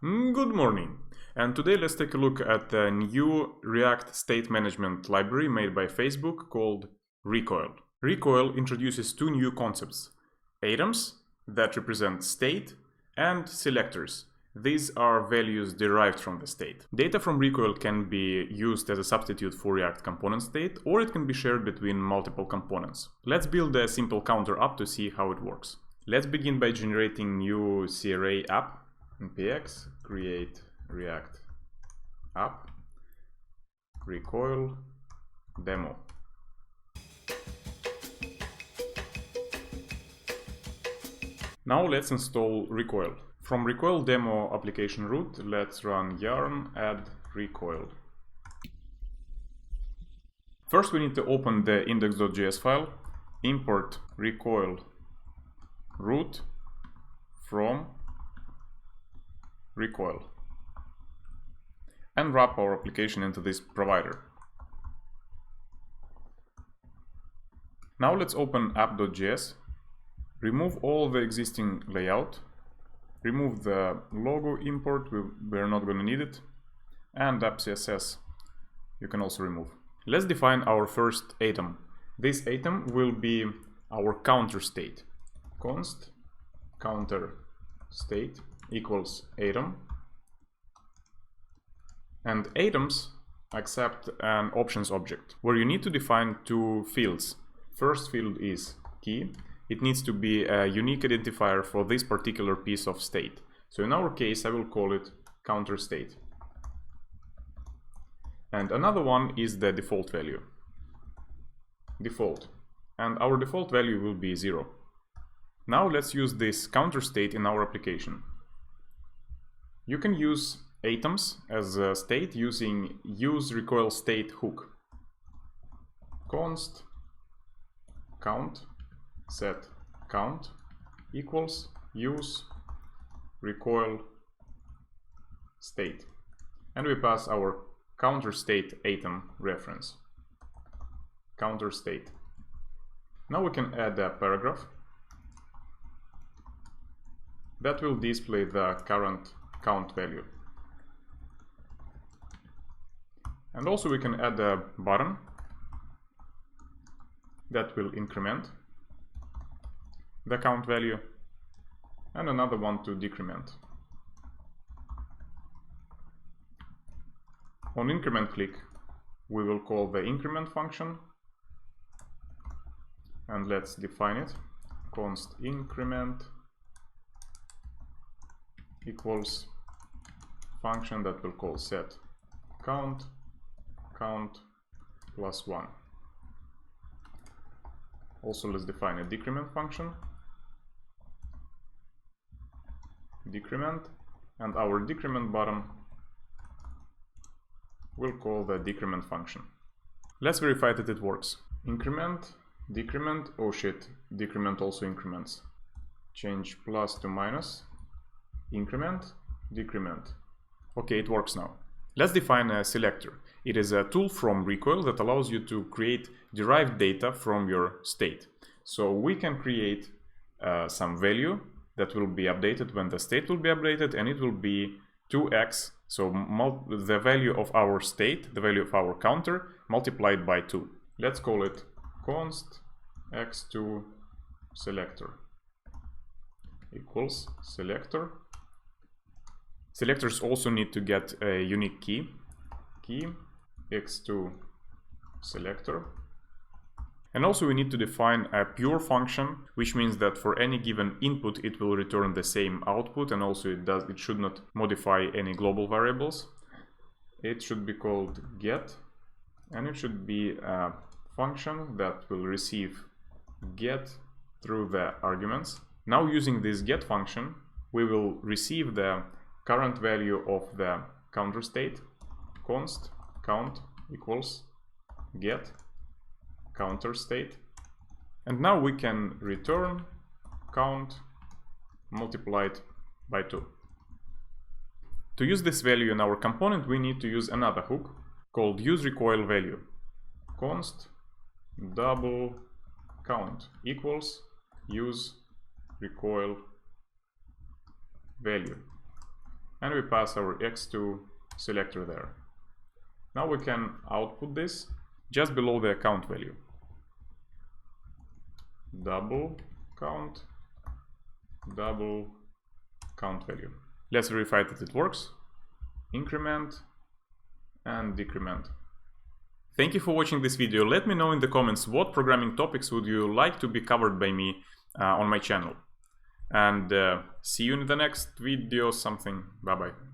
Good morning, and today let's take a look at the new React state management library made by Facebook called Recoil. Recoil introduces two new concepts: items that represent state and selectors. These are values derived from the state. Data from Recoil can be used as a substitute for React component state, or it can be shared between multiple components. Let's build a simple counter app to see how it works. Let's begin by generating new CRA app. npx create React app Recoil demo. Now let's install Recoil. From Recoil demo application root, let's run yarn add recoil. First we need to open the index.js file, import recoil root from Recoil, and wrap our application into this provider. Now let's open app.js, remove all the existing layout, remove the logo import, we're not going to need it, and app.css you can also remove. Let's define our first item. This item will be our counter state. Const counter state equals item, and items accept an options object where you need to define two fields. First field is key. It needs to be a unique identifier for this particular piece of state. So in our case I will call it counter state. And another one is the default value. Default. And our default value will be 0. Now let's use this counter state in our application. You can use items as a state using use recoil state hook. Const count set count equals use recoil state, and we pass our counter state item reference. Counter state. Now we can add a paragraph that will display the current count value. And also we can add a button that will increment the count value, and another one to decrement. On increment click, we will call the increment function, and let's define it. Const increment equals function that will call set count plus 1. Also let's define a decrement function, decrement, and our decrement button will call the decrement function. Let's verify that it works. Increment, decrement, oh shit, decrement also increments. Change plus to minus, increment, decrement. Okay, it works now. Let's define a selector. It is a tool from Recoil that allows you to create derived data from your state. So we can create some value that will be updated when the state will be updated, and it will be 2x, so the value of our state, the value of our counter, multiplied by 2. Let's call it const x2 selector equals selector. Selectors also need to get a unique key x2 selector. And also we need to define a pure function, which means that for any given input it will return the same output, and also it should not modify any global variables. It should be called get, and it should be a function that will receive get through the arguments. Now using this get function, we will receive the current value of the counter state. Const count equals get counter state, and now we can return count multiplied by 2. To use this value in our component, we need to use another hook called use recoil value. Const double count equals use recoil value. and we pass our x2 selector there. Now we can output this just below the count value. Double count value. Let's verify that it works. Increment and decrement. Thank you for watching this video. Let me know in the comments what programming topics would you like to be covered by me on my channel. And see you in the next video something. Bye bye.